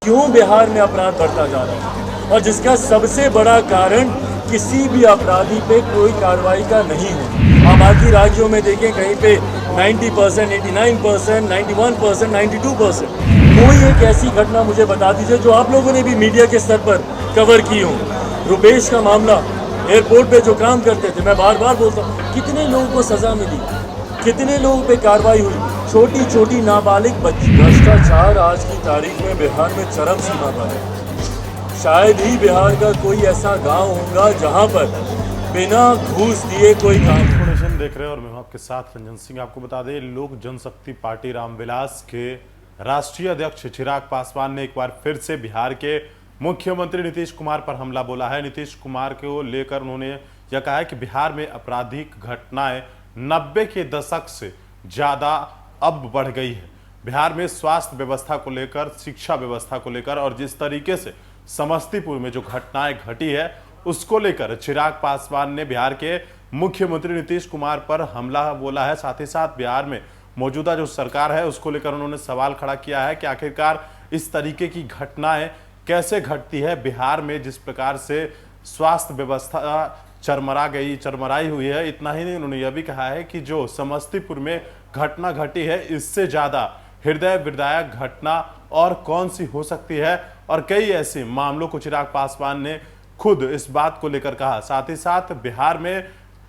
क्यों बिहार में अपराध बढ़ता जा रहा है और जिसका सबसे बड़ा कारण किसी भी अपराधी पे कोई कार्रवाई का नहीं है। आप बाकी राज्यों में देखें कहीं पे 90%, 89%, 91%, 92%। कोई एक ऐसी घटना मुझे बता दीजिए जो आप लोगों ने भी मीडिया के स्तर पर कवर की हो। रुपेश का मामला, एयरपोर्ट पे जो काम करते थे, मैं बार बार बोलता हूँ, कितने लोगों को सजा मिली, कितने लोगों पे कार्रवाई हुई, छोटी छोटी नाबालिग बच्ची। भ्रष्टाचार आज की तारीख में बिहार में चरम सीमा पर है। शायद ही बिहार का कोई ऐसा गांव होगा जहां पर बिना घूस दिए कोई काम। देख रहे हैं और मैं हूं आपके साथ रंजन सिंह। आपको बता दें, लोक जनशक्ति पार्टी रामविलास के राष्ट्रीय अध्यक्ष चिराग पासवान ने एक बार फिर से बिहार के मुख्यमंत्री नीतीश कुमार पर हमला बोला है। नीतीश कुमार को लेकर उन्होंने यह कहा है कि बिहार में आपराधिक घटनाएं 90 के दशक से ज्यादा अब बढ़ गई है। बिहार में स्वास्थ्य व्यवस्था को लेकर, शिक्षा व्यवस्था को लेकर और जिस तरीके से समस्तीपुर में जो घटनाएं घटी है उसको लेकर चिराग पासवान ने बिहार के मुख्यमंत्री नीतीश कुमार पर हमला बोला है। साथ ही साथ बिहार में मौजूदा जो सरकार है उसको लेकर उन्होंने सवाल खड़ा किया है कि आखिरकार इस तरीके की घटनाएं कैसे घटती है बिहार में, जिस प्रकार से स्वास्थ्य व्यवस्था चरमराई हुई है। इतना ही नहीं, उन्होंने यह भी कहा है कि जो समस्तीपुर में घटना घटी है इससे ज्यादा हृदय विदारक घटना और कौन सी हो सकती है, और कई ऐसे मामलों को चिराग पासवान ने खुद इस बात को लेकर कहा। साथ ही साथ बिहार में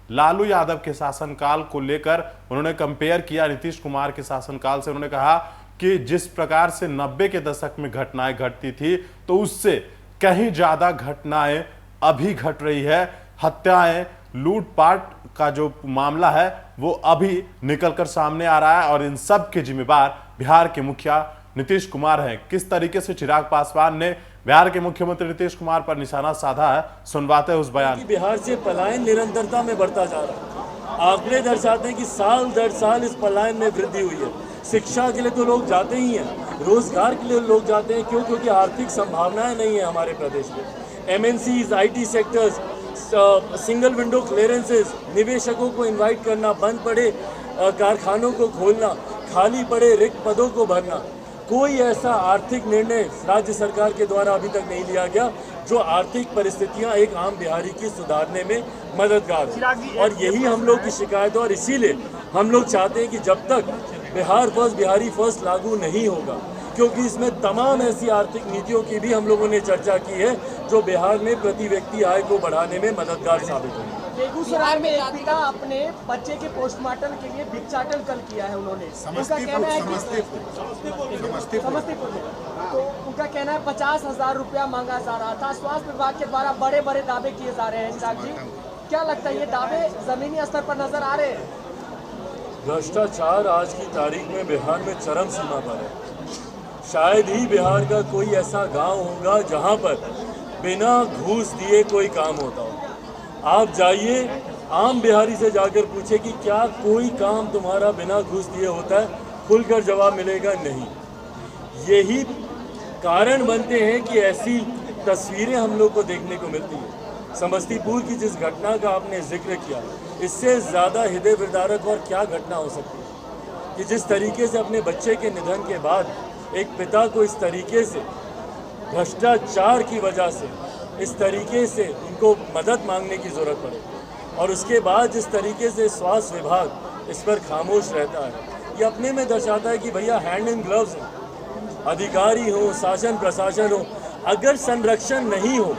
लालू यादव के शासनकाल को लेकर उन्होंने कंपेयर किया नीतीश कुमार के शासनकाल से। उन्होंने कहा कि जिस प्रकार से 90 के दशक में घटनाएं घटती थी तो उससे कहीं ज्यादा घटनाएं अभी घट रही है। हत्याएं, लूटपाट का जो मामला है वो अभी निकलकर सामने आ रहा है और इन सब के जिम्मेदार बिहार के मुखिया नीतीश कुमार हैं। किस तरीके से चिराग पासवान ने बिहार के मुख्यमंत्री नीतीश कुमार पर निशाना साधा है, सुनवाते हैं उस बयान। बिहार से पलायन निरंतरता में बढ़ता जा रहा है। आंकड़े दर्शाते हैं कि साल दर साल इस पलायन में वृद्धि हुई है। शिक्षा के लिए तो लोग जाते ही हैं, रोजगार के लिए लोग जाते हैं। क्यों? क्योंकि आर्थिक संभावनाएं नहीं है हमारे प्रदेश में। MNCs, IT sectors, single window clearances, निवेशकों को इन्वाइट करना, बंद पड़े कारखानों को खोलना, खाली पड़े रिक्त पदों को भरना। कोई ऐसा आर्थिक निर्णय राज्य सरकार के द्वारा अभी तक नहीं लिया गया जो आर्थिक परिस्थितियां एक आम बिहारी की सुधारने में मददगार हो। और यही हम लोग की शिकायत है और इसीलिए हम लोग चाहते हैं कि जब तक बिहार फर्स्ट, बिहारी फर्स्ट लागू नहीं होगा, क्योंकि इसमें तमाम ऐसी आर्थिक नीतियों की भी हम लोगों ने चर्चा की है जो बिहार में प्रति व्यक्ति आय को बढ़ाने में मददगार साबित होगी। बेगूसराय में एक पिता अपने बच्चे के पोस्टमार्टम के लिए भिक्षाटन कल किया है उन्होंने। समस्तीपुर में तो उनका कहना है 50,000 रुपया मांगा जा रहा था। स्वास्थ्य विभाग के द्वारा बड़े बड़े दावे किए जा रहे हैं। चिराग जी, क्या लगता है ये दावे जमीनी स्तर पर नजर आ रहे हैं? भ्रष्टाचार आज की तारीख में बिहार में चरम सीमा पर है। शायद ही बिहार का कोई ऐसा गांव होगा जहां पर बिना घूस दिए कोई काम होता हो। आप जाइए, आम बिहारी से जाकर पूछे कि क्या कोई काम तुम्हारा बिना घूस दिए होता है, खुलकर जवाब मिलेगा नहीं। यही कारण बनते हैं कि ऐसी तस्वीरें हम लोग को देखने को मिलती हैं। समस्तीपुर की जिस घटना का आपने जिक्र किया, इससे ज़्यादा हृदय विदारक और क्या घटना हो सकती है कि जिस तरीके से अपने बच्चे के निधन के बाद एक पिता को इस तरीके से भ्रष्टाचार की वजह से इस तरीके से उनको मदद मांगने की ज़रूरत पड़े, और उसके बाद जिस तरीके से स्वास्थ्य विभाग इस पर खामोश रहता है, ये अपने में दर्शाता है कि भैया हैंड इन ग्लव्स हैं। अधिकारी हो, शासन प्रशासन हो, अगर संरक्षण नहीं हो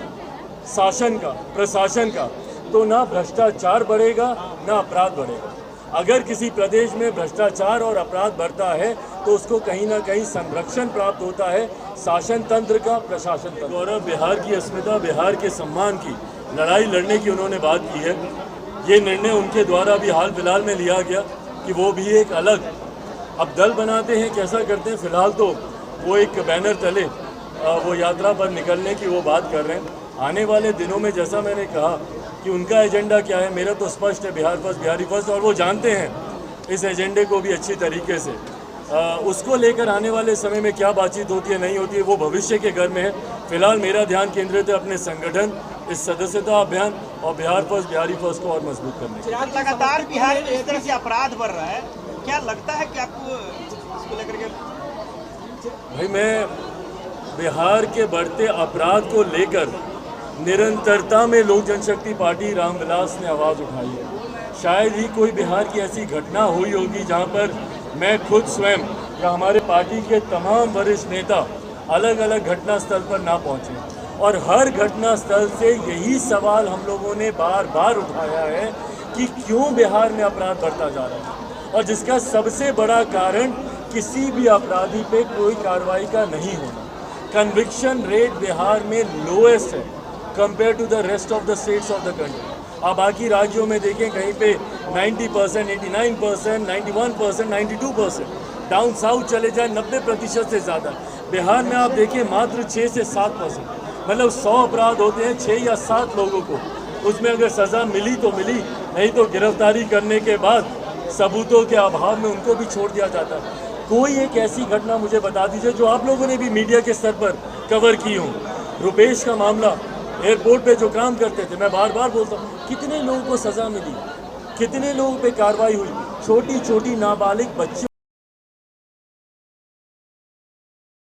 शासन का, प्रशासन का, तो ना भ्रष्टाचार बढ़ेगा ना अपराध बढ़ेगा। अगर किसी प्रदेश में भ्रष्टाचार और अपराध बढ़ता है तो उसको कहीं ना कहीं संरक्षण प्राप्त होता है शासन तंत्र का, प्रशासन तंत्र। गौरव, बिहार की अस्मिता, बिहार के सम्मान की लड़ाई लड़ने की उन्होंने बात की है। ये निर्णय उनके द्वारा भी हाल फिलहाल में लिया गया कि वो भी एक अलग अब दल बनाते हैं। कैसा करते हैं, फिलहाल तो वो एक बैनर तले वो यात्रा पर निकलने की वो बात कर रहे हैं। आने वाले दिनों में, जैसा मैंने कहा कि उनका एजेंडा क्या है, मेरा तो स्पष्ट है, बिहार फर्स्ट, बिहारी फर्स्ट, और वो जानते हैं इस एजेंडे को भी अच्छी तरीके से। उसको लेकर आने वाले समय में क्या बातचीत होती है, नहीं होती है, वो भविष्य के घर में है। फिलहाल मेरा ध्यान केंद्रित है अपने संगठन, इस सदस्यता अभियान और बिहार फर्स्ट, बिहारी फर्स्ट को और मजबूत करने। लगातार बिहार में इस तरह से अपराध बढ़ रहा है, क्या लगता है कि आपको इसको लेकर के? भाई, मैं बिहार के बढ़ते अपराध को लेकर निरंतरता में लोक जनशक्ति पार्टी रामविलास ने आवाज़ उठाई है। शायद ही कोई बिहार की ऐसी घटना हुई होगी जहां पर मैं खुद स्वयं या हमारे पार्टी के तमाम वरिष्ठ नेता अलग अलग घटना स्थल पर ना पहुंचे। और हर घटना स्थल से यही सवाल हम लोगों ने बार बार उठाया है कि क्यों बिहार में अपराध बढ़ता जा रहा है, और जिसका सबसे बड़ा कारण किसी भी अपराधी पे कोई कार्रवाई का नहीं होना। कन्विक्शन रेट बिहार में लोएस्ट है compare to the rest of the states of the country. आप बाकी राज्यों में देखें कहीं पे 90%, 89%, 91%, 92%, डाउन साउथ चले जाए 90% से ज़्यादा। बिहार में आप देखें मात्र 6 से 7%, मतलब 100 अपराध होते हैं 6 या 7 लोगों को, उसमें अगर सज़ा मिली तो मिली, नहीं तो गिरफ्तारी करने के बाद सबूतों के अभाव में उनको भी छोड़ दिया जाता है। कोई एक ऐसी घटना मुझे बता दीजिए जो आप लोगों ने भी मीडिया के स्तर पर कवर की हो। रुपेश का मामला, एयरपोर्ट पे जो काम करते थे, मैं बार बार बोलता हूँ, कितने लोगों को सज़ा मिली, कितने लोगों पे कार्रवाई हुई, छोटी छोटी नाबालिग बच्चों